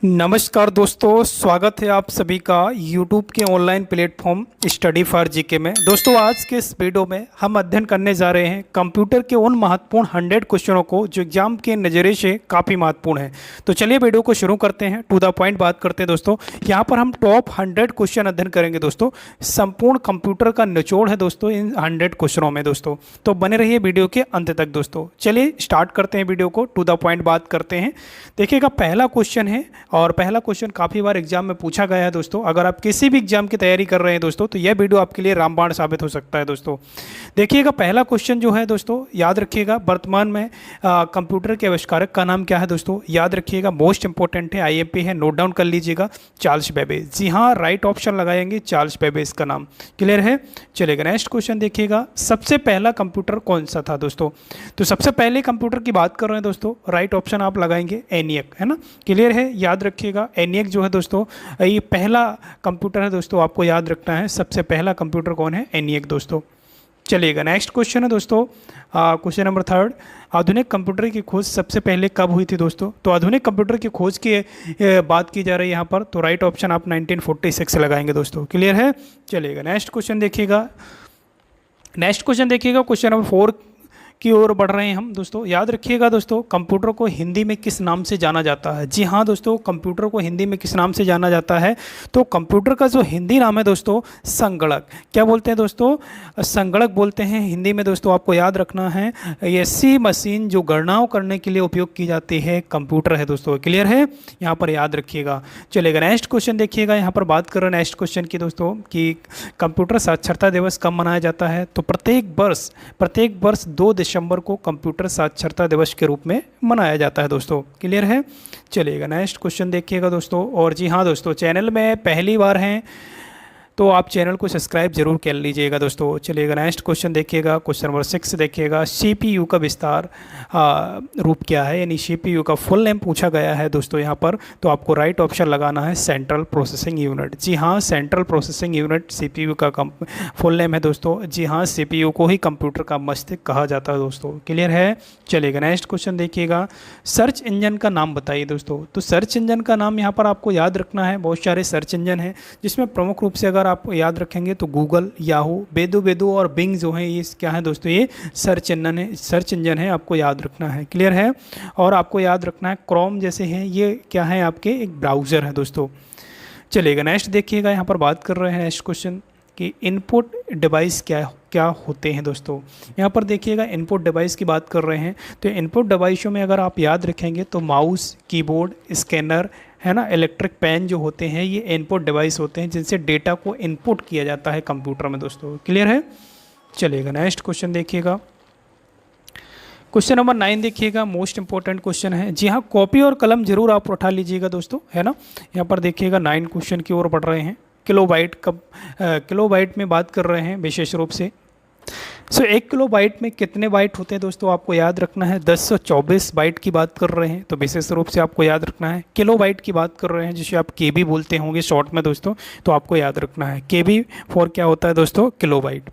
नमस्कार दोस्तों, स्वागत है आप सभी का YouTube के online platform study for GK में। दोस्तों, आज के इस वीडियो में हम अध्ययन करने जा रहे हैं कंप्यूटर के उन महत्वपूर्ण 100 क्वेश्चनों को जो एग्जाम के नज़रिए से काफ़ी महत्वपूर्ण है। तो चलिए वीडियो को शुरू करते हैं, टू द पॉइंट बात करते हैं। दोस्तों, यहाँ पर हम टॉप 100 क्वेश्चन अध्ययन करेंगे। दोस्तों, संपूर्ण कंप्यूटर का निचोड़ है दोस्तों इन 100 क्वेश्चनों में। दोस्तों, तो बने रहिए वीडियो के अंत तक। दोस्तों, चलिए स्टार्ट करते हैं वीडियो को, टू द पॉइंट बात करते हैं। देखिएगा, पहला क्वेश्चन है और पहला क्वेश्चन काफ़ी बार एग्जाम में पूछा गया है। दोस्तों, अगर आप किसी भी एग्जाम की तैयारी कर रहे हैं दोस्तों, तो यह वीडियो आपके लिए रामबाण साबित हो सकता है। दोस्तों, देखिएगा, पहला क्वेश्चन जो है दोस्तों, याद रखिएगा, वर्तमान में कंप्यूटर के आविष्कारक का नाम क्या है। दोस्तों, याद रखिएगा, मोस्ट इंपॉर्टेंट है, आईएमपी है, नोट डाउन कर लीजिएगा, चार्ल्स बेबेज। जी हाँ, राइट ऑप्शन लगाएंगे, चार्ल्स बेबेज का नाम। क्लियर है? चलेगा, नेक्स्ट क्वेश्चन देखिएगा, सबसे पहला कंप्यूटर कौन सा था। दोस्तों, तो सबसे पहले कंप्यूटर की बात कर रहे हैं दोस्तों, राइट ऑप्शन आप लगाएंगे एनियक, है ना। क्लियर है? याद रखिएगा, एनियक जो है दोस्तों, ये पहला कंप्यूटर है दोस्तों, आपको याद रखना है सबसे पहला कंप्यूटर कौन है, एनियक। दोस्तों, चलिएगा, नेक्स्ट क्वेश्चन है दोस्तों, क्वेश्चन नंबर 3, आधुनिक कंप्यूटर की खोज सबसे पहले कब हुई थी। दोस्तों, तो आधुनिक कंप्यूटर की खोज की बात की जा रही है यहाँ पर, तो राइट ऑप्शन आप 1946 लगाएंगे। दोस्तों, क्लियर है? चलिएगा, नेक्स्ट क्वेश्चन देखिएगा, क्वेश्चन नंबर 4 की ओर बढ़ रहे हैं हम। दोस्तों, याद रखिएगा दोस्तों, कंप्यूटर को हिंदी में किस नाम से जाना जाता है। जी हाँ दोस्तों, कंप्यूटर को हिंदी में किस नाम से जाना जाता है, तो कंप्यूटर का जो हिंदी नाम है दोस्तों, संगणक। क्या बोलते हैं दोस्तों? संगणक बोलते हैं हिंदी में। दोस्तों, आपको याद रखना है, ऐसी मशीन जो गणनाओं करने के लिए उपयोग की जाती है, कंप्यूटर है। दोस्तों, क्लियर है? यहाँ पर याद रखिएगा। चलेगा, नेक्स्ट क्वेश्चन देखिएगा, यहाँ पर बात कर रहे हैं नेक्स्ट क्वेश्चन की दोस्तों, कि कंप्यूटर साक्षरता दिवस कब मनाया जाता है। तो प्रत्येक वर्ष 2 दिसंबर को कंप्यूटर साक्षरता दिवस के रूप में मनाया जाता है। दोस्तों, क्लियर है? चलिएगा, नेक्स्ट क्वेश्चन देखिएगा दोस्तों, और जी हाँ दोस्तों, चैनल में पहली बार हैं तो आप चैनल को सब्सक्राइब जरूर कर लीजिएगा। दोस्तों, चलिएगा, नेक्स्ट क्वेश्चन देखिएगा, क्वेश्चन नंबर 6 देखिएगा, सीपीयू का विस्तार रूप क्या है, यानी सीपीयू का फुल नेम पूछा गया है दोस्तों यहाँ पर, तो आपको राइट ऑप्शन लगाना है सेंट्रल प्रोसेसिंग यूनिट। जी हाँ, सेंट्रल प्रोसेसिंग यूनिट सीपीयू का फुल नेम है दोस्तों। जी हाँ, सीपीयू को ही कंप्यूटर का मस्तिष्क कहा जाता है। दोस्तों, क्लियर है? चलिएगा, नेक्स्ट क्वेश्चन देखिएगा, सर्च इंजन का नाम बताइए। दोस्तों, तो सर्च इंजन का नाम यहाँ पर आपको याद रखना है, बहुत सारे सर्च इंजन हैं, जिसमें प्रमुख रूप से अगर आप याद रखेंगे तो गूगल, याहू, बेदू और बिंग जो है, ये क्या है दोस्तों, ये सर्च इंजन है, आपको याद रखना है। क्लियर है? और आपको याद रखना है क्रोम जैसे हैं, ये क्या है, आपके एक ब्राउज़र है। दोस्तों, चलिएगा, नेक्स्ट देखिएगा, यहाँ पर बात कर रहे हैं नेक्स्ट क्वेश्चन कि इनपुट डिवाइस क्या होते हैं। दोस्तों, यहाँ पर देखिएगा, इनपुट डिवाइस की बात कर रहे हैं, तो इनपुट डिवाइसों में अगर आप याद रखेंगे तो माउस, कीबोर्ड, स्कैनर, है ना, इलेक्ट्रिक पेन जो होते हैं, ये इनपुट डिवाइस होते हैं जिनसे डेटा को इनपुट किया जाता है कंप्यूटर में। दोस्तों, क्लियर है? चलिएगा, नेक्स्ट क्वेश्चन देखिएगा, क्वेश्चन नंबर 9 देखिएगा, मोस्ट इंपॉर्टेंट क्वेश्चन है। जी हाँ, कॉपी और कलम जरूर आप उठा लीजिएगा दोस्तों, है ना। यहाँ पर देखिएगा 9 क्वेश्चन की ओर बढ़ रहे हैं, किलोबाइट में बात कर रहे हैं विशेष रूप से। 1 किलोबाइट में कितने बाइट होते हैं दोस्तों, आपको याद रखना है 1024 बाइट की बात कर रहे हैं, तो विशेष रूप से आपको याद रखना है। किलोबाइट की बात कर रहे हैं, जिसे आप केबी बोलते होंगे शॉर्ट में दोस्तों, तो आपको याद रखना है केबी फॉर क्या होता है दोस्तों, किलोबाइट।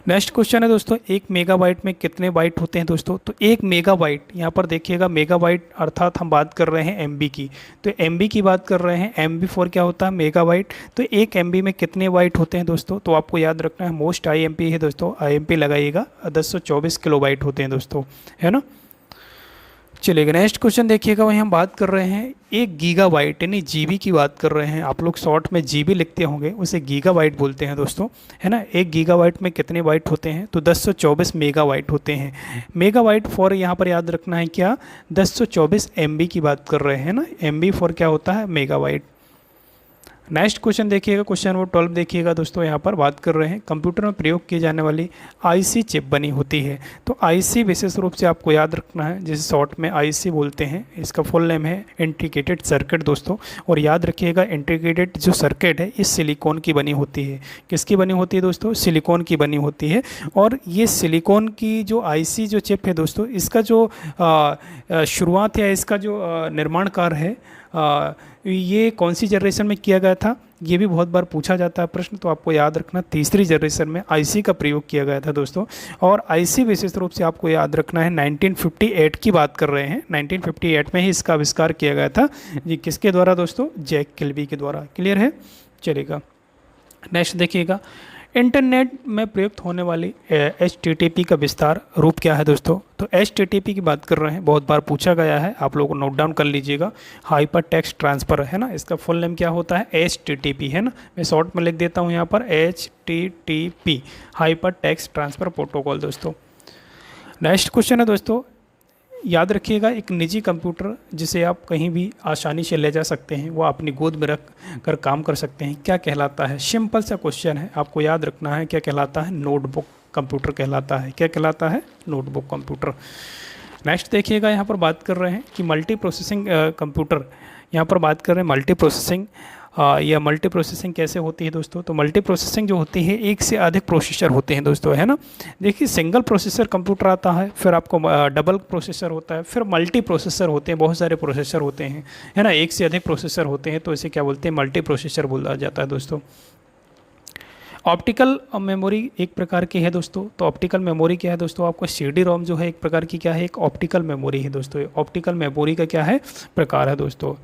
नेक्स्ट क्वेश्चन है दोस्तों, 1 मेगाबाइट में कितने बाइट होते हैं। दोस्तों, तो 1 मेगाबाइट, यहाँ पर देखिएगा, मेगाबाइट अर्थात हम बात कर रहे हैं एमबी की, तो एमबी की बात कर रहे हैं, एमबी फॉर क्या होता है, मेगाबाइट। तो 1 एमबी में कितने बाइट होते हैं दोस्तों, तो आपको याद रखना है मोस्ट आईएमपी है दोस्तों, आईएमपी लगाइएगा, 1024 किलोबाइट होते हैं दोस्तों, है ना। चलिएगा, नेक्स्ट क्वेश्चन देखिएगा, वहीं हम बात कर रहे हैं 1 गीगाबाइट, यानी जीबी की बात कर रहे हैं। आप लोग शॉर्ट में जीबी लिखते होंगे, उसे गीगाबाइट बोलते हैं दोस्तों, है ना। 1 गीगाबाइट में कितने बाइट होते हैं, तो 1024 मेगाबाइट होते हैं। मेगाबाइट फॉर यहाँ पर याद रखना है क्या, 1024 एमबी की बात कर रहे हैं ना, एमबी फॉर क्या होता है, मेगाबाइट। नेक्स्ट क्वेश्चन देखिएगा, क्वेश्चन नंबर 12 देखिएगा दोस्तों, यहाँ पर बात कर रहे हैं कंप्यूटर में प्रयोग की जाने वाली आईसी चिप बनी होती है। तो आईसी विशेष रूप से आपको याद रखना है, जिसे शॉर्ट में आईसी बोलते हैं, इसका फुल नेम है इंटीग्रेटेड सर्किट दोस्तों। और याद रखिएगा, इंटीग्रेटेड जो सर्किट है, इस सिलिकॉन की बनी होती है। किसकी बनी होती है दोस्तों, सिलिकॉन की बनी होती है। और ये सिलिकॉन की जो आईसी जो चिप है दोस्तों, इसका जो शुरुआत या इसका जो निर्माण कार्य है, ये कौन सी जनरेशन में किया गया था, ये भी बहुत बार पूछा जाता है प्रश्न, तो आपको याद रखना तीसरी जनरेशन में आईसी का प्रयोग किया गया था दोस्तों। और आईसी विशेष रूप से आपको याद रखना है 1958 की बात कर रहे हैं, 1958 में ही इसका आविष्कार किया गया था। ये किसके द्वारा दोस्तों, जैक किल्बी के द्वारा। क्लियर है, चलेगा। नेक्स्ट देखिएगा, इंटरनेट में प्रयुक्त होने वाली HTTP का विस्तार रूप क्या है दोस्तों। तो HTTP की बात कर रहे हैं, बहुत बार पूछा गया है, आप लोगों को नोट डाउन कर लीजिएगा। हाइपर टेक्स्ट ट्रांसफ़र है ना, इसका फुल नेम क्या होता है, HTTP है ना। मैं शॉर्ट में लिख देता हूँ यहाँ पर HTTP, hyper text transfer protocol दोस्तों। नेक्स्ट क्वेश्चन है दोस्तों, याद रखिएगा, एक निजी कंप्यूटर जिसे आप कहीं भी आसानी से ले जा सकते हैं, वो अपनी गोद में रख कर काम कर सकते हैं, क्या कहलाता है। सिंपल सा क्वेश्चन है, आपको याद रखना है क्या कहलाता है, नोटबुक कंप्यूटर कहलाता है। क्या कहलाता है, नोटबुक कंप्यूटर। नेक्स्ट देखिएगा, यहाँ पर बात कर रहे हैं कि मल्टी प्रोसेसिंग कंप्यूटर, यहाँ पर बात कर रहे हैं मल्टी प्रोसेसिंग या मल्टी प्रोसेसिंग कैसे होती है दोस्तों। तो मल्टी प्रोसेसिंग जो होती है, एक से अधिक प्रोसेसर होते हैं दोस्तों, है ना। देखिए, सिंगल प्रोसेसर कंप्यूटर आता है, फिर आपको डबल प्रोसेसर होता है, फिर मल्टी प्रोसेसर होते हैं, बहुत सारे प्रोसेसर होते हैं, है ना, एक से अधिक प्रोसेसर होते हैं, तो इसे क्या बोलते हैं, मल्टी प्रोसेसर बोला जाता है दोस्तों। ऑप्टिकल मेमोरी एक प्रकार की है दोस्तों। तो ऑप्टिकल मेमोरी क्या है दोस्तों, आपको CD-ROM जो है एक प्रकार की क्या है, एक ऑप्टिकल मेमोरी है दोस्तों। ऑप्टिकल मेमोरी का क्या है, प्रकार है दोस्तों।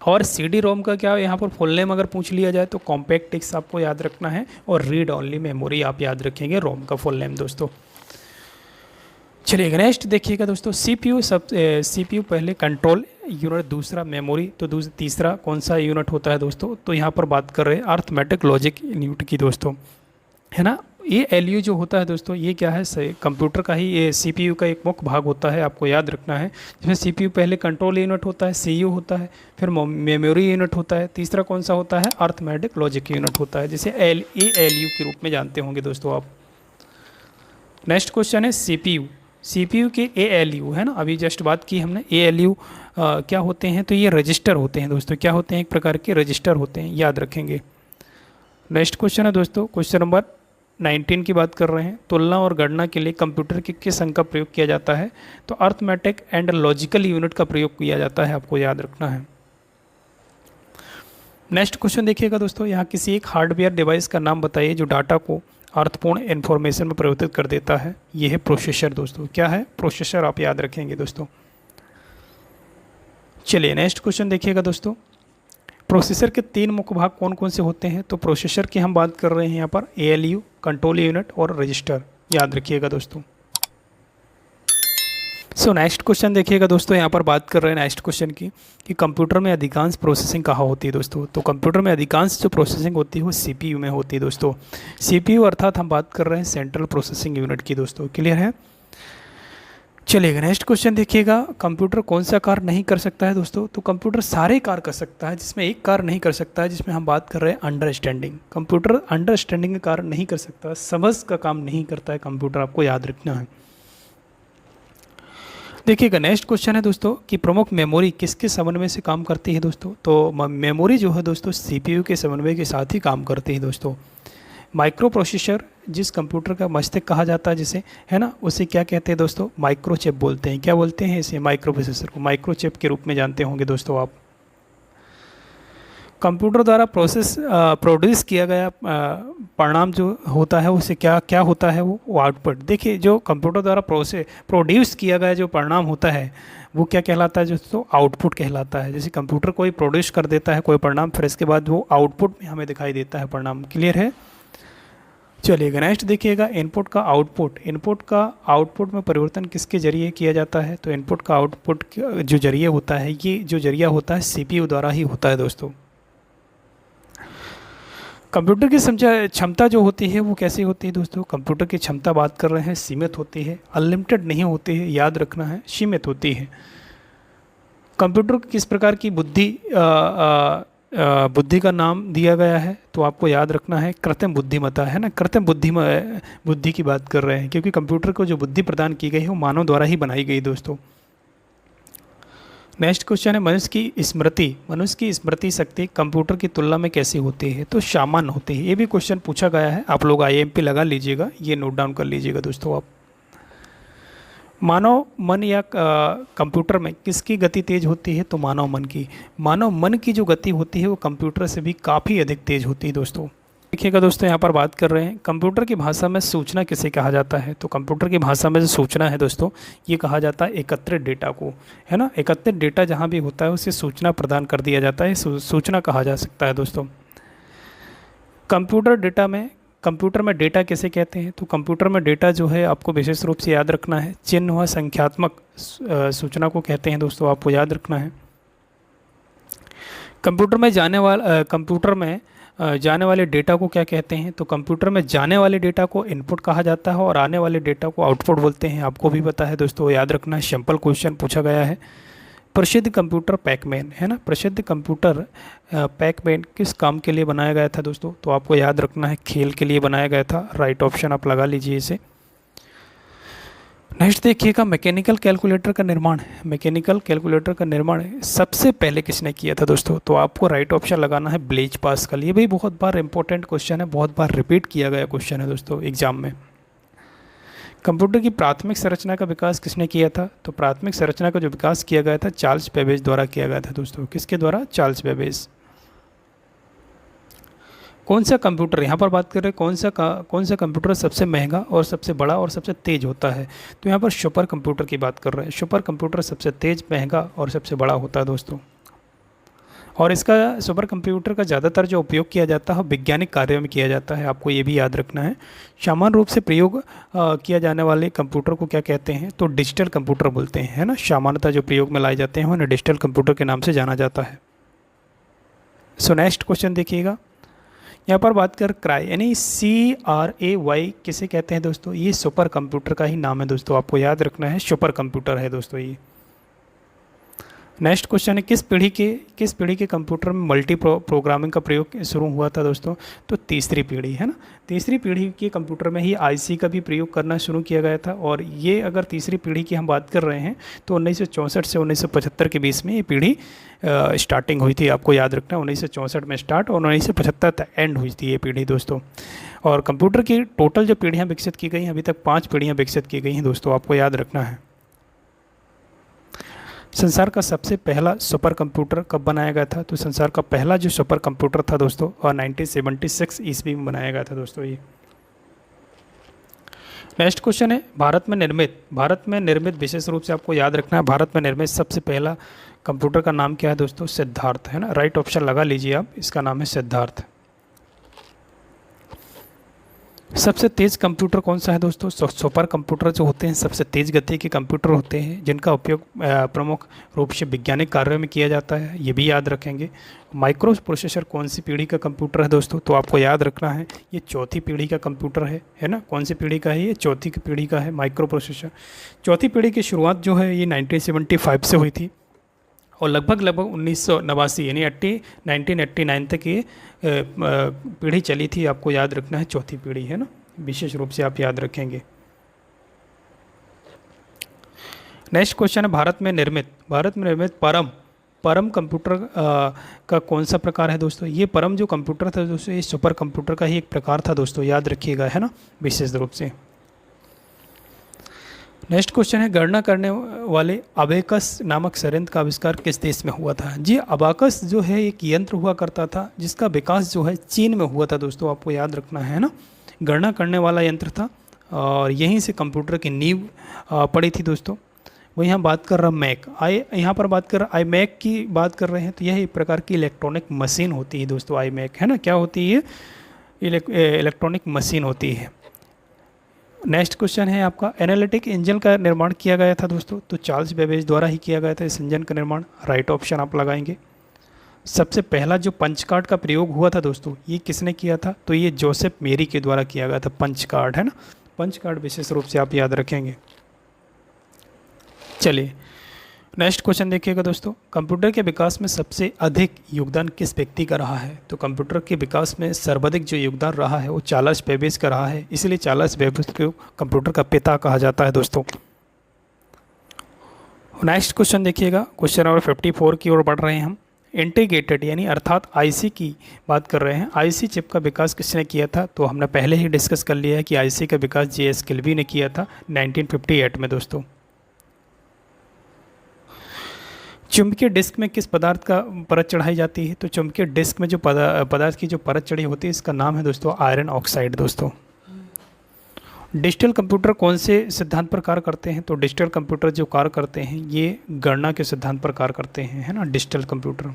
और CD-ROM का क्या यहाँ पर फुल नेम अगर पूछ लिया जाए तो कॉम्पैक्ट डिस्क आपको याद रखना है, और रीड ओनली मेमोरी आप याद रखेंगे, रोम का फुल नेम दोस्तों। चलिए नेक्स्ट देखिएगा दोस्तों, CPU पहले कंट्रोल यूनिट, दूसरा मेमोरी, तो तीसरा कौन सा यूनिट होता है दोस्तों। तो यहाँ पर बात कर रहे हैं अर्थमेटिक लॉजिक यूनिट की दोस्तों, है ना। ये LU जो होता है दोस्तों, ये क्या है, कंप्यूटर का ही ये CPU का एक मुख्य भाग होता है, आपको याद रखना है। जिसमें CPU पहले कंट्रोल यूनिट होता है, CU होता है, फिर मेमोरी यूनिट होता है, तीसरा कौन सा होता है, अर्थमेटिक लॉजिक यूनिट होता है, जिसे ALU के रूप में जानते होंगे दोस्तों आप। नेक्स्ट क्वेश्चन है CPU के ALU, है ना, अभी जस्ट बात की हमने। ALU क्या होते हैं, तो ये रजिस्टर होते हैं दोस्तों। क्या होते हैं, एक प्रकार के रजिस्टर होते हैं, याद रखेंगे। नेक्स्ट क्वेश्चन है दोस्तों, क्वेश्चन नंबर 19 की बात कर रहे हैं, तुलना और गणना के लिए कंप्यूटर के किस अंक का प्रयोग किया जाता है। तो अर्थमेटिक एंड लॉजिकल यूनिट का प्रयोग किया जाता है, आपको याद रखना है। नेक्स्ट क्वेश्चन देखिएगा दोस्तों, यहाँ किसी एक हार्डवेयर डिवाइस का नाम बताइए जो डाटा को अर्थपूर्ण इन्फॉर्मेशन में परिवर्तित कर देता है। ये है प्रोसेसर दोस्तों। क्या है, प्रोसेसर, आप याद रखेंगे दोस्तों। चलिए नेक्स्ट क्वेश्चन देखिएगा दोस्तों, प्रोसेसर के 3 मुख्य भाग कौन कौन से होते हैं। तो प्रोसेसर की हम बात कर रहे हैं यहाँ पर ALU, कंट्रोल यूनिट और रजिस्टर, याद रखिएगा दोस्तों। नेक्स्ट क्वेश्चन देखिएगा दोस्तों, यहाँ पर बात कर रहे हैं नेक्स्ट क्वेश्चन की कि कंप्यूटर में अधिकांश प्रोसेसिंग कहाँ होती है दोस्तों। तो कंप्यूटर में अधिकांश जो प्रोसेसिंग होती है वो CPU में होती है दोस्तों। CPU अर्थात हम बात कर रहे हैं सेंट्रल प्रोसेसिंग यूनिट की दोस्तों। क्लियर है, चलिएगा नेक्स्ट क्वेश्चन देखिएगा, कंप्यूटर कौन सा कार्य नहीं कर सकता है दोस्तों। तो कंप्यूटर सारे कार्य कर सकता है, जिसमें एक कार्य नहीं कर सकता है, जिसमें हम बात कर रहे हैं अंडरस्टैंडिंग। कंप्यूटर अंडरस्टैंडिंग का कार्य नहीं कर सकता, समझ का काम नहीं करता है कंप्यूटर, आपको याद रखना है। देखिएगा नेक्स्ट क्वेश्चन है दोस्तों कि प्रमुख मेमोरी किसके समन्वय से काम करती है दोस्तों। तो मेमोरी जो है दोस्तों CPU के समन्वय के साथ ही काम करती है दोस्तों। माइक्रो प्रोसेसर, जिस कंप्यूटर का मस्तिष्क कहा जाता है जिसे, है ना, उसे क्या कहते हैं दोस्तों, माइक्रोचिप बोलते हैं। क्या बोलते हैं इसे, माइक्रो प्रोसेसर को माइक्रोचिप के रूप में जानते होंगे दोस्तों आप। कंप्यूटर द्वारा प्रोड्यूस किया गया परिणाम जो होता है उसे क्या होता है, वो आउटपुट। देखिए, जो कंप्यूटर द्वारा प्रोड्यूस किया गया जो परिणाम होता है वो क्या कहलाता है दोस्तों, आउटपुट कहलाता है। जैसे कंप्यूटर कोई प्रोड्यूस कर देता है कोई परिणाम, फिर इसके बाद वो आउटपुट में हमें दिखाई देता है परिणाम। क्लियर है, चलिएगा नेक्स्ट देखिएगा, इनपुट का आउटपुट में परिवर्तन किसके जरिए किया जाता है। तो इनपुट का आउटपुट जो जरिए होता है, ये जो जरिया होता है CPU द्वारा ही होता है दोस्तों। कंप्यूटर की क्षमता जो होती है वो कैसी होती है दोस्तों। कंप्यूटर की क्षमता बात कर रहे हैं, सीमित होती है, अनलिमिटेड नहीं होती है, याद रखना है, सीमित होती है। कंप्यूटर को किस प्रकार की बुद्धि का नाम दिया गया है, तो आपको याद रखना है कृत्रिम बुद्धिमत्ता, है ना, कृत्रिम बुद्धि की बात कर रहे हैं, क्योंकि कंप्यूटर को जो बुद्धि प्रदान की गई है वो मानव द्वारा ही बनाई गई दोस्तों। नेक्स्ट क्वेश्चन है, मनुष्य की स्मृति शक्ति कंप्यूटर की तुलना में कैसी होती है। तो सामान्य होती है। ये भी क्वेश्चन पूछा गया है, आप लोग IMP लगा लीजिएगा, ये नोट डाउन कर लीजिएगा दोस्तों आप। मानव मन या कंप्यूटर में किसकी गति तेज होती है? तो मानव मन की। मानव मन की जो गति होती है वो कंप्यूटर से भी काफ़ी अधिक तेज होती है दोस्तों। देखिएगा दोस्तों, यहाँ पर बात कर रहे हैं कंप्यूटर की भाषा में सूचना किसे कहा जाता है? तो कंप्यूटर की भाषा में जो सूचना है दोस्तों, ये कहा जाता है एकत्रित डेटा को, है ना। एकत्रित डेटा जहाँ भी होता है उसे सूचना प्रदान कर दिया जाता है, सूचना कहा जा सकता है दोस्तों। कंप्यूटर में डेटा किसे कहते हैं? तो कंप्यूटर में डेटा जो है आपको विशेष रूप से याद रखना है, चिन्ह व संख्यात्मक सूचना को कहते हैं दोस्तों, आपको याद रखना है। कंप्यूटर में जाने वाले डेटा को क्या कहते हैं? तो कंप्यूटर में जाने वाले डेटा को इनपुट कहा जाता है और आने वाले डेटा को आउटपुट बोलते हैं, आपको भी पता है दोस्तों, याद रखना है, सिंपल क्वेश्चन पूछा गया है। प्रसिद्ध कंप्यूटर पैकमैन, है ना, प्रसिद्ध कंप्यूटर पैकमैन किस काम के लिए बनाया गया था दोस्तों? तो आपको याद रखना है, खेल के लिए बनाया गया था, राइट ऑप्शन आप लगा लीजिए इसे। नेक्स्ट देखिएगा, मैकेनिकल कैलकुलेटर का निर्माण। मैकेनिकल कैलकुलेटर का निर्माण सबसे पहले किसने किया था दोस्तों? तो आपको राइट ऑप्शन लगाना है, ब्लेज पास्कल। ये भी बहुत बार इंपॉर्टेंट क्वेश्चन है, बहुत बार रिपीट किया गया क्वेश्चन है दोस्तों एग्जाम में। कंप्यूटर की प्राथमिक संरचना का विकास किसने किया था? तो प्राथमिक संरचना का जो विकास किया गया था चार्ल्स बेबेज द्वारा किया गया था दोस्तों। किसके द्वारा? Charles Babbage. कौन सा कंप्यूटर, यहाँ पर बात कर रहे हैं कौन सा कंप्यूटर सबसे महंगा और सबसे बड़ा और सबसे तेज होता है? तो यहाँ पर सुपर कंप्यूटर की बात कर रहे हैं। सुपर कंप्यूटर सबसे तेज, महंगा और सबसे बड़ा होता है दोस्तों। और इसका सुपर कंप्यूटर का ज़्यादातर जो उपयोग किया जाता है वैज्ञानिक कार्यों में किया जाता है, आपको ये भी याद रखना है। सामान्य रूप से प्रयोग किया जाने वाले कंप्यूटर को क्या कहते हैं? तो डिजिटल कंप्यूटर बोलते हैं, है ना। सामान्यतः जो प्रयोग में लाए जाते हैं उन्हें डिजिटल कंप्यूटर के नाम से जाना जाता है। सो नेक्स्ट क्वेश्चन देखिएगा, यहाँ पर बात कर क्राई यानी CRAY किसे कहते हैं दोस्तों? ये सुपर कंप्यूटर का ही नाम है दोस्तों, आपको याद रखना है, सुपर कंप्यूटर है दोस्तों ये। नेक्स्ट क्वेश्चन है, किस पीढ़ी के कंप्यूटर में मल्टी प्रोग्रामिंग का प्रयोग शुरू हुआ था दोस्तों? तो तीसरी पीढ़ी, है ना। तीसरी पीढ़ी के कंप्यूटर में ही IC का भी प्रयोग करना शुरू किया गया था। और ये अगर तीसरी पीढ़ी की हम बात कर रहे हैं तो 1964 से 1975 के बीच में ये पीढ़ी स्टार्टिंग हुई थी, आपको याद रखना है। 1964 में स्टार्ट और 1975 तक एंड हुई थी ये पीढ़ी दोस्तों। और कंप्यूटर की टोटल जो पीढ़ियाँ विकसित की गई हैं, अभी तक 5 पीढ़ियाँ विकसित की गई हैं दोस्तों, आपको याद रखना है। संसार का सबसे पहला सुपर कंप्यूटर कब बनाया गया था? तो संसार का पहला जो सुपर कंप्यूटर था दोस्तों और 1976 ईस्वी में बनाया गया था दोस्तों ये। नेक्स्ट क्वेश्चन है, भारत में निर्मित विशेष रूप से आपको याद रखना है, भारत में निर्मित सबसे पहला कंप्यूटर का नाम क्या है दोस्तों? सिद्धार्थ, है ना। राइट ऑप्शन लगा लीजिए आप, इसका नाम है सिद्धार्थ। सबसे तेज़ कंप्यूटर कौन सा है दोस्तों? सुपर कंप्यूटर जो होते हैं सबसे तेज़ गति के कंप्यूटर होते हैं, जिनका उपयोग प्रमुख रूप से वैज्ञानिक कार्यों में किया जाता है, ये भी याद रखेंगे। माइक्रो प्रोसेसर कौन सी पीढ़ी का कंप्यूटर है दोस्तों? तो आपको याद रखना है, ये चौथी पीढ़ी का कंप्यूटर है ना। कौन सी पीढ़ी का है ये? चौथी पीढ़ी का है माइक्रो प्रोसेसर। चौथी पीढ़ी की शुरुआत जो है ये 1975 से हुई थी और लगभग 1989 यानी 1989 तक ये पीढ़ी चली थी, आपको याद रखना है, चौथी पीढ़ी, है ना, विशेष रूप से आप याद रखेंगे। नेक्स्ट क्वेश्चन है, भारत में निर्मित परम कंप्यूटर का कौन सा प्रकार है दोस्तों? ये परम जो कंप्यूटर था दोस्तों ये सुपर कंप्यूटर का ही एक प्रकार था दोस्तों, याद रखिएगा, है ना, विशेष रूप से। नेक्स्ट क्वेश्चन है, गणना करने वाले अबेकस नामक संयंत्र का आविष्कार किस देश में हुआ था? जी, अबाकस जो है एक यंत्र हुआ करता था जिसका विकास जो है चीन में हुआ था दोस्तों, आपको याद रखना है ना। गणना करने वाला यंत्र था और यहीं से कंप्यूटर की नींव पड़ी थी दोस्तों। वही हम बात कर रहे हैं यहाँ पर बात कर आई मैक की बात कर रहे हैं, तो यह एक प्रकार की इलेक्ट्रॉनिक मशीन होती है दोस्तों, आई मैक, है ना। क्या होती है? इलेक्ट्रॉनिक मशीन होती है। नेक्स्ट क्वेश्चन है आपका, एनालिटिक इंजन का निर्माण किया गया था दोस्तों, तो चार्ल्स बेबेज द्वारा ही किया गया था इस इंजन का निर्माण, राइट ऑप्शन आप लगाएंगे। सबसे पहला जो पंच कार्ड का प्रयोग हुआ था दोस्तों ये किसने किया था? तो ये जोसेफ मेरी के द्वारा किया गया था, पंच कार्ड, है ना। पंच कार्ड विशेष रूप से आप याद रखेंगे। चलिए नेक्स्ट क्वेश्चन देखिएगा दोस्तों, कंप्यूटर के विकास में सबसे अधिक योगदान किस व्यक्ति का रहा है? तो कंप्यूटर के विकास में सर्वाधिक जो योगदान रहा है वो चार्ल्स बेबेज का रहा है, इसलिए चार्ल्स बेबेज को कंप्यूटर का पिता कहा जाता है दोस्तों। नेक्स्ट क्वेश्चन देखिएगा, क्वेश्चन नंबर 54 की ओर बढ़ रहे हैं हम। इंटीग्रेटेड यानी अर्थात आईसी की बात कर रहे हैं। आईसी चिप का विकास किसने किया था? तो हमने पहले ही डिस्कस कर लिया है कि आईसी का विकास JS किल्बी ने किया था 1958 में दोस्तों। चुंबकीय डिस्क में किस पदार्थ का परत चढ़ाई जाती है? तो चुंबकीय डिस्क में जो पदार्थ की जो परत चढ़ी होती है इसका नाम है दोस्तों आयरन ऑक्साइड दोस्तों। डिजिटल कंप्यूटर कौन से सिद्धांत पर कार्य करते हैं? तो डिजिटल कंप्यूटर जो कार्य करते हैं ये गणना के सिद्धांत पर कार्य करते हैं, है ना, डिजिटल कंप्यूटर।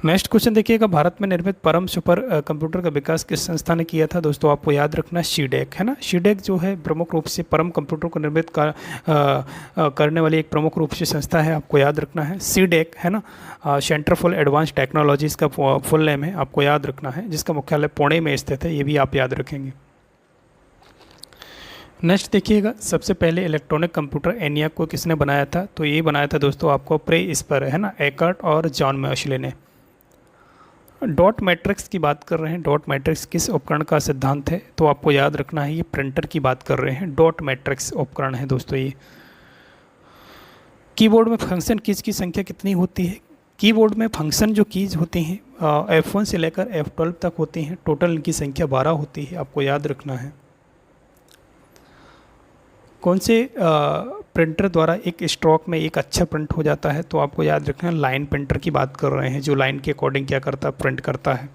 नेक्स्ट क्वेश्चन देखिएगा, भारत में निर्मित परम सुपर कंप्यूटर का विकास किस संस्था ने किया था? दोस्तों आपको याद रखना सीडेक, है ना। सीडेक जो है प्रमुख रूप से परम कंप्यूटर को निर्मित करने वाली एक प्रमुख रूप से संस्था है, आपको याद रखना है सीडेक, है ना। सेंटर फॉर एडवांस टेक्नोलॉजीज़ का फुल नेम है, आपको याद रखना है, जिसका मुख्यालय पुणे में स्थित है, ये भी आप याद रखेंगे। नेक्स्ट देखिएगा, सबसे पहले इलेक्ट्रॉनिक कंप्यूटर एनियाक को किसने बनाया था? तो ये बनाया था दोस्तों आपको प्रे-स्पर, है ना, एकर्ट और जॉन मैशले ने। डॉट मैट्रिक्स की बात कर रहे हैं, डॉट मैट्रिक्स किस उपकरण का सिद्धांत है? तो आपको याद रखना है ये प्रिंटर की बात कर रहे हैं, डॉट मैट्रिक्स उपकरण है दोस्तों ये। कीबोर्ड में फंक्शन कीज की संख्या कितनी होती है? कीबोर्ड में फंक्शन जो कीज होती हैं F1 से लेकर F12 तक होती हैं, टोटल इनकी संख्या 12 होती है, आपको याद रखना है। कौन से प्रिंटर द्वारा एक स्ट्रोक में एक अच्छा प्रिंट हो जाता है? तो आपको याद रखना है लाइन प्रिंटर की बात कर रहे हैं, जो लाइन के अकॉर्डिंग क्या करता है, प्रिंट करता है।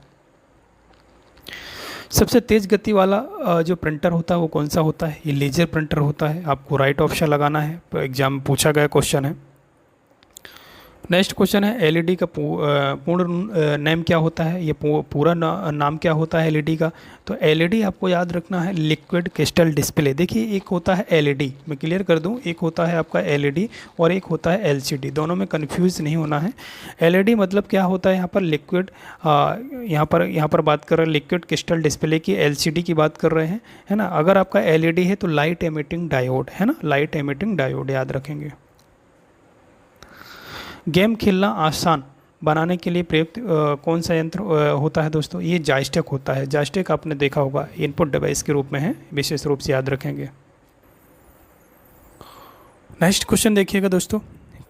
सबसे तेज़ गति वाला जो प्रिंटर होता है वो कौन सा होता है? ये लेजर प्रिंटर होता है, आपको राइट ऑप्शन लगाना है, एग्जाम में पूछा गया क्वेश्चन है। नेक्स्ट क्वेश्चन है एलईडी का पूर्ण नेम क्या होता है? ये पूरा नाम क्या होता है एलईडी का? तो एलईडी आपको याद रखना है लिक्विड क्रिस्टल डिस्प्ले। देखिए एक होता है एलईडी, मैं क्लियर कर दूं, एक होता है आपका एलईडी और एक होता है एलसीडी, दोनों में कंफ्यूज नहीं होना है। एलईडी मतलब क्या होता है यहाँ पर लिक्विड, यहाँ पर बात कर रहे हैं लिक्विड क्रिस्टल डिस्प्ले की, एलसीडी की बात कर रहे हैं, है ना। अगर आपका एलईडी है तो लाइट एमिटिंग डायोड, है ना, लाइट एमिटिंग डायोड याद रखेंगे। गेम खेलना आसान बनाने के लिए प्रयुक्त कौन सा यंत्र होता है दोस्तों? ये जॉयस्टिक होता है। जॉयस्टिक आपने देखा होगा, इनपुट डिवाइस के रूप में है, विशेष रूप से याद रखेंगे। नेक्स्ट क्वेश्चन देखिएगा दोस्तों,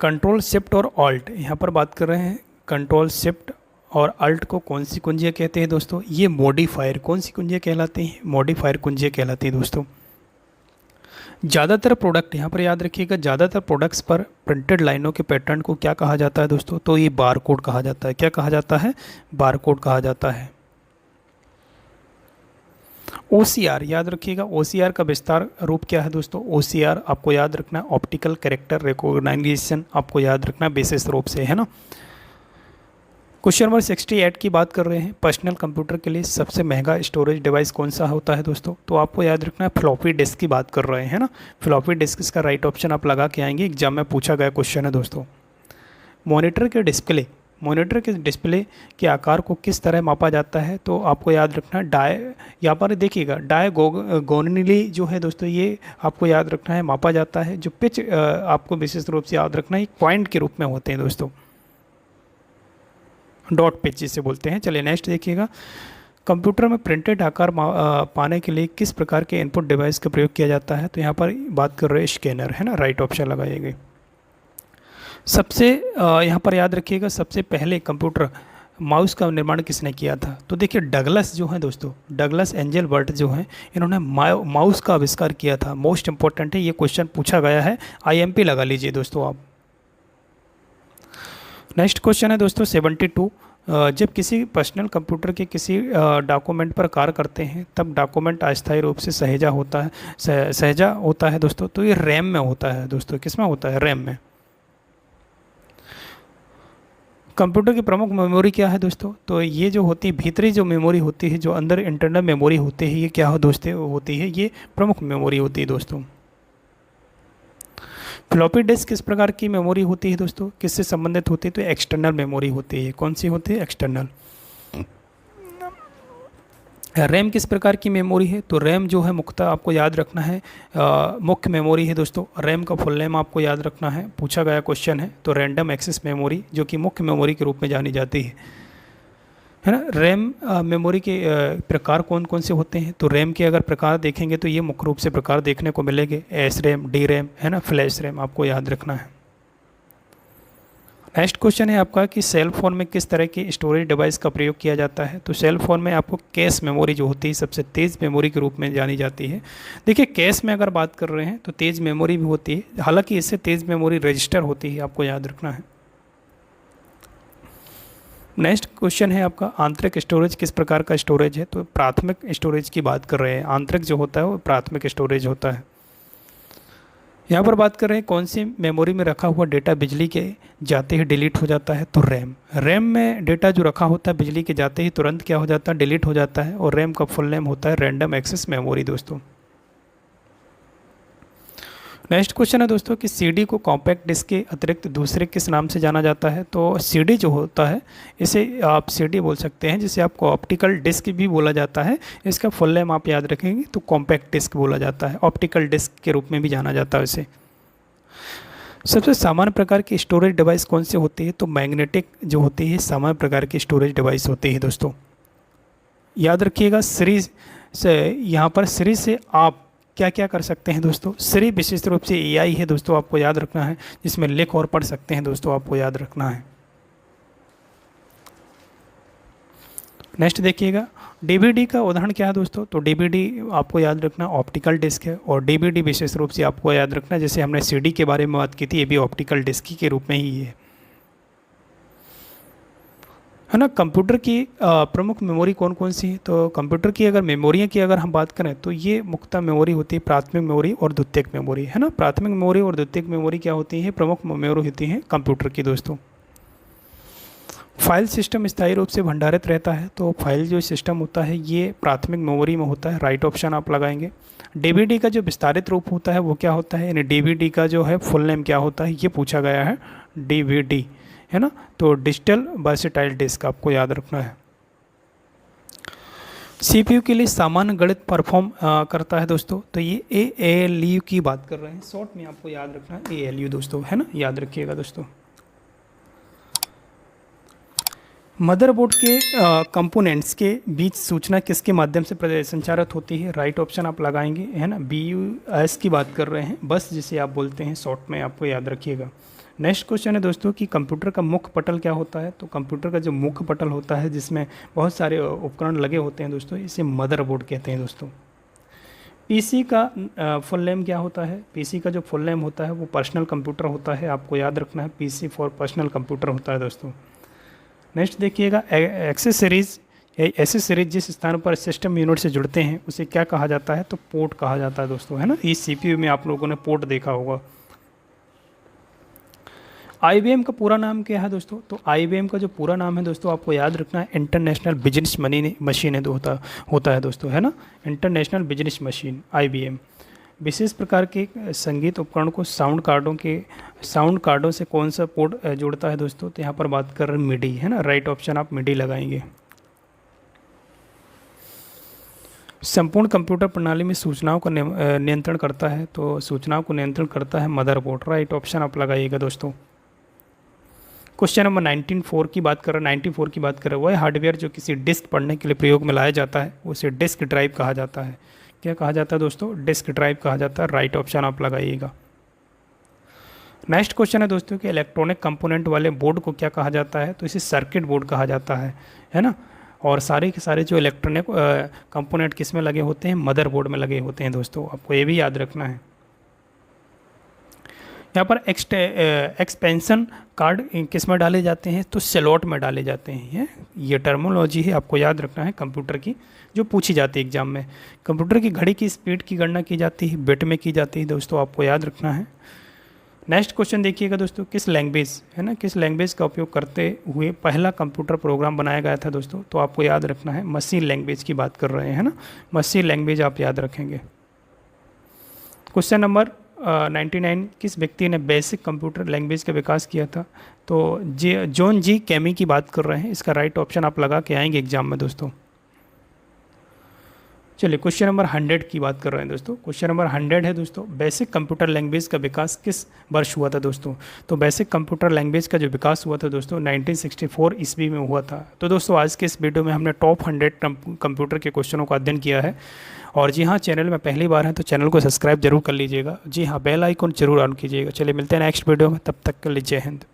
कंट्रोल शिफ्ट और ऑल्ट, यहाँ पर बात कर रहे हैं कंट्रोल शिफ्ट और अल्ट को कौन सी कुंजियाँ कहते हैं दोस्तों? ये मॉडिफायर, कौन सी कुंजियाँ कहलाती हैं? मॉडिफायर कुंजियाँ कहलाती हैं दोस्तों। ज़्यादातर प्रोडक्ट, यहाँ पर याद रखिएगा, ज़्यादातर प्रोडक्ट्स पर प्रिंटेड लाइनों के पैटर्न को क्या कहा जाता है दोस्तों? तो ये बार कोड कहा जाता है। क्या कहा जाता है? बार कोड कहा जाता है। OCR याद रखिएगा, OCR का विस्तार रूप क्या है दोस्तों? OCR आपको याद रखना है ऑप्टिकल कैरेक्टर रिकॉग्नाइजेशन, आपको याद रखना है विशेष रूप से, है ना। क्वेश्चन नंबर 68 की बात कर रहे हैं, पर्सनल कंप्यूटर के लिए सबसे महंगा स्टोरेज डिवाइस कौन सा होता है दोस्तों? तो आपको याद रखना है फ्लॉपी डिस्क की बात कर रहे हैं ना, फ्लॉपी डिस्क, इसका राइट ऑप्शन आप लगा के आएंगे, एग्जाम में पूछा गया क्वेश्चन है दोस्तों। मॉनिटर के डिस्प्ले, मॉनिटर के डिस्प्ले के आकार को किस तरह मापा जाता है? तो आपको याद रखना है यहाँ पर देखिएगा डायगोनली जो है दोस्तों, ये आपको याद रखना है मापा जाता है। जो पिच आपको विशेष रूप से याद रखना है, एक पॉइंट के रूप में होते हैं दोस्तों, डॉट पिच जिसे बोलते हैं। चलिए नेक्स्ट देखिएगा, कंप्यूटर में प्रिंटेड आकार पाने के लिए किस प्रकार के इनपुट डिवाइस का प्रयोग किया जाता है? तो यहाँ पर बात कर रहे हैं स्कैनर, है ना, राइट ऑप्शन लगाइएगा। सबसे यहाँ पर याद रखिएगा, सबसे पहले कंप्यूटर माउस का निर्माण किसने किया था? तो देखिए डगलस जो है दोस्तों, डगलस एंजल बर्ट जो हैं, इन्होंने माउस का आविष्कार किया था। मोस्ट इंपॉर्टेंट है, ये क्वेश्चन पूछा गया है, IMP लगा लीजिए दोस्तों आप। नेक्स्ट क्वेश्चन है दोस्तों 72, जब किसी पर्सनल कंप्यूटर के किसी डॉक्यूमेंट पर कार्य करते हैं तब डॉक्यूमेंट अस्थायी रूप से सहेजा होता है दोस्तों। तो ये रैम में होता है दोस्तों, किस में होता है? रैम में। कंप्यूटर की प्रमुख मेमोरी क्या है दोस्तों? तो ये जो होती है भीतरी जो मेमोरी होती है, जो अंदर इंटरनल मेमोरी होती है, ये क्या हो दोस्तों होती है? ये प्रमुख मेमोरी होती है दोस्तों। फ्लॉपी डिस्क किस प्रकार की मेमोरी होती है दोस्तों? किससे संबंधित होती है? तो एक्सटर्नल मेमोरी होती है। कौन सी होती है? एक्सटर्नल। रैम किस प्रकार की मेमोरी है? तो रैम जो है मुख्यतः आपको याद रखना है मुख्य मेमोरी है दोस्तों। रैम का फुल नेम आपको याद रखना है, पूछा गया क्वेश्चन है। तो रैंडम एक्सेस मेमोरी, जो कि मुख्य मेमोरी के रूप में जानी जाती है ना। रैम मेमोरी के प्रकार कौन कौन से होते हैं? तो रैम के अगर प्रकार देखेंगे तो ये मुख्य रूप से प्रकार देखने को मिलेंगे, एस रैम, डी रैम, है ना, फ्लैश रैम, आपको याद रखना है। नेक्स्ट क्वेश्चन है आपका कि सेल फोन में किस तरह की स्टोरेज डिवाइस का प्रयोग किया जाता है। तो सेल फोन में आपको कैश मेमोरी जो होती है सबसे तेज़ मेमोरी के रूप में जानी जाती है। देखिए कैश में अगर बात कर रहे हैं तो तेज़ मेमोरी भी होती है, हालांकि इससे तेज़ मेमोरी रजिस्टर होती है, आपको याद रखना है। नेक्स्ट क्वेश्चन है आपका आंतरिक स्टोरेज किस प्रकार का स्टोरेज है। तो प्राथमिक स्टोरेज की बात कर रहे हैं, आंतरिक जो होता है वो प्राथमिक स्टोरेज होता है। यहाँ पर बात कर रहे हैं कौन सी मेमोरी में रखा हुआ डेटा बिजली के जाते ही डिलीट हो जाता है। तो रैम में डेटा जो रखा होता है बिजली के जाते ही तुरंत क्या हो जाता है, डिलीट हो जाता है। और रैम का फुल नेम होता है रैंडम एक्सेस मेमोरी दोस्तों। नेक्स्ट क्वेश्चन है दोस्तों कि सीडी को कॉम्पैक्ट डिस्क के अतिरिक्त दूसरे किस नाम से जाना जाता है। तो सीडी जो होता है इसे आप सीडी बोल सकते हैं, जिसे आपको ऑप्टिकल डिस्क भी बोला जाता है। इसका फुल नेम आप याद रखेंगे तो कॉम्पैक्ट डिस्क बोला जाता है, ऑप्टिकल डिस्क के रूप में भी जाना जाता है इसे। सबसे सामान्य प्रकार की स्टोरेज डिवाइस कौन सी होती है। तो मैग्नेटिक जो होती है सामान्य प्रकार की स्टोरेज डिवाइस होती है दोस्तों। याद रखिएगा सीरीज से, यहाँ पर सीरीज से आप क्या क्या कर सकते हैं दोस्तों। सिरी विशेष रूप से एआई है दोस्तों, आपको याद रखना है, जिसमें लिख और पढ़ सकते हैं दोस्तों, आपको याद रखना है। नेक्स्ट देखिएगा डीवीडी का उदाहरण क्या है दोस्तों। तो डीवीडी आपको याद रखना ऑप्टिकल डिस्क है, और डीवीडी विशेष रूप से आपको याद रखना, जैसे हमने सीडी के बारे में बात की थी, ये भी ऑप्टिकल डिस्क के रूप में ही है ना। कंप्यूटर की प्रमुख मेमोरी कौन कौन सी है। तो कंप्यूटर की अगर मेमोरियाँ की अगर हम बात करें तो ये मुख्यतः मेमोरी होती है प्राथमिक मेमोरी और द्वितीयक मेमोरी, है ना। प्राथमिक मेमोरी और द्वितीयक मेमोरी क्या होती है, प्रमुख मेमोरी होती हैं कंप्यूटर की दोस्तों। फाइल सिस्टम स्थायी रूप से भंडारित रहता है। तो फाइल जो सिस्टम होता है ये प्राथमिक मेमोरी में होता है, राइट ऑप्शन आप लगाएंगे। डीवीडी का जो विस्तारित रूप होता है वो क्या होता है, यानी डीवीडी का जो है फुल नेम क्या होता है, ये पूछा गया है, डीवीडी, है ना। तो डिजिटल वर्सेटाइल डिस्क आपको याद रखना है। सीपीयू के लिए सामान्य गणित परफॉर्म करता है दोस्तों। तो ये एएलयू की बात कर रहे हैं, शॉर्ट में आपको याद रखना है एएलयू दोस्तों, है ना, याद रखिएगा दोस्तों। मदरबोर्ड के कंपोनेंट्स के बीच सूचना किसके माध्यम से संचारित होती है, राइट ऑप्शन आप लगाएंगे, है ना। BUS की बात कर रहे हैं, बस जिसे आप बोलते हैं शॉर्ट में, आपको याद रखिएगा। नेक्स्ट क्वेश्चन है दोस्तों कि कंप्यूटर का मुख्य पटल क्या होता है। तो कंप्यूटर का जो मुख्य पटल होता है जिसमें बहुत सारे उपकरण लगे होते हैं दोस्तों, इसे मदरबोर्ड कहते हैं दोस्तों। पीसी का फुल नेम क्या होता है। पीसी का जो फुल नेम होता है वो पर्सनल कंप्यूटर होता है, आपको याद रखना है, पीसी फॉर पर्सनल कंप्यूटर होता है दोस्तों। नेक्स्ट देखिएगा एक्सेसरीज, एसेसरीज जिस स्थान पर सिस्टम यूनिट से जुड़ते हैं उसे क्या कहा जाता है। तो पोर्ट कहा जाता है दोस्तों, है ना। इस सीपीयू में आप लोगों ने पोर्ट देखा होगा। IBM का पूरा नाम क्या है दोस्तों। तो IBM का जो पूरा नाम है दोस्तों आपको याद रखना है इंटरनेशनल बिजनेस मशीन है होता है दोस्तों, है ना। International business machine IBM। विशेष प्रकार के संगीत उपकरण को साउंड कार्डों से कौन सा पोर्ट जोड़ता है दोस्तों। तो यहाँ पर बात कर रहे हैं मिडी, है ना, राइट ऑप्शन आप मिडी लगाएंगे। संपूर्ण कंप्यूटर प्रणाली में सूचनाओं का नियंत्रण करता है। तो सूचनाओं को नियंत्रण करता है मदरबोर्ड, राइट ऑप्शन आप लगाइएगा दोस्तों। क्वेश्चन नंबर 94 की बात कर रहे हैं, वह हार्डवेयर जो किसी डिस्क पढ़ने के लिए प्रयोग में लाया जाता है उसे डिस्क ड्राइव कहा जाता है। क्या कहा जाता है दोस्तों, डिस्क ड्राइव कहा जाता है, राइट ऑप्शन आप लगाइएगा। नेक्स्ट क्वेश्चन है दोस्तों कि इलेक्ट्रॉनिक कंपोनेंट वाले बोर्ड को क्या कहा जाता है। तो इसे सर्किट बोर्ड कहा जाता है ना। और सारे के सारे जो इलेक्ट्रॉनिक कंपोनेंट किस में लगे होते हैं, मदरबोर्ड में लगे होते हैं दोस्तों, आपको ये भी याद रखना है। यहाँ पर एक्सपेंशन कार्ड किस में डाले जाते हैं। तो स्लॉट में डाले जाते हैं। ये टर्मिनोलॉजी है, आपको याद रखना है, कंप्यूटर की जो पूछी जाती है एग्जाम में। कंप्यूटर की घड़ी की स्पीड की गणना की जाती है, बिट में की जाती है दोस्तों, आपको याद रखना है। नेक्स्ट क्वेश्चन देखिएगा दोस्तों, किस लैंग्वेज, है ना, किस लैंग्वेज का उपयोग करते हुए पहला कंप्यूटर प्रोग्राम बनाया गया था दोस्तों। तो आपको याद रखना है मशीन लैंग्वेज की बात कर रहे हैं, है ना, मशीन लैंग्वेज आप याद रखेंगे। क्वेश्चन नंबर 99 किस व्यक्ति ने बेसिक कंप्यूटर लैंग्वेज का विकास किया था। तो जॉन जी कैमी की बात कर रहे हैं, इसका राइट ऑप्शन आप लगा के आएंगे एग्जाम में दोस्तों। चलिए क्वेश्चन नंबर 100 की बात कर रहे हैं दोस्तों। क्वेश्चन नंबर 100 है दोस्तों, बेसिक कंप्यूटर लैंग्वेज का विकास किस वर्ष हुआ था दोस्तों। तो बेसिक कंप्यूटर लैंग्वेज का जो विकास हुआ था दोस्तों 1964 ईस्वी में हुआ था। तो दोस्तों आज के इस वीडियो में हमने टॉप 100 कंप्यूटर के क्वेश्चनों का अध्ययन किया है। और जी हाँ, चैनल में पहली बार है तो चैनल को सब्सक्राइब जरूर कर लीजिएगा। जी हाँ, बेल आइकन जरूर ऑन कीजिएगा। चलिए मिलते हैं नेक्स्ट वीडियो में, तब तक के लिए जय हिंद।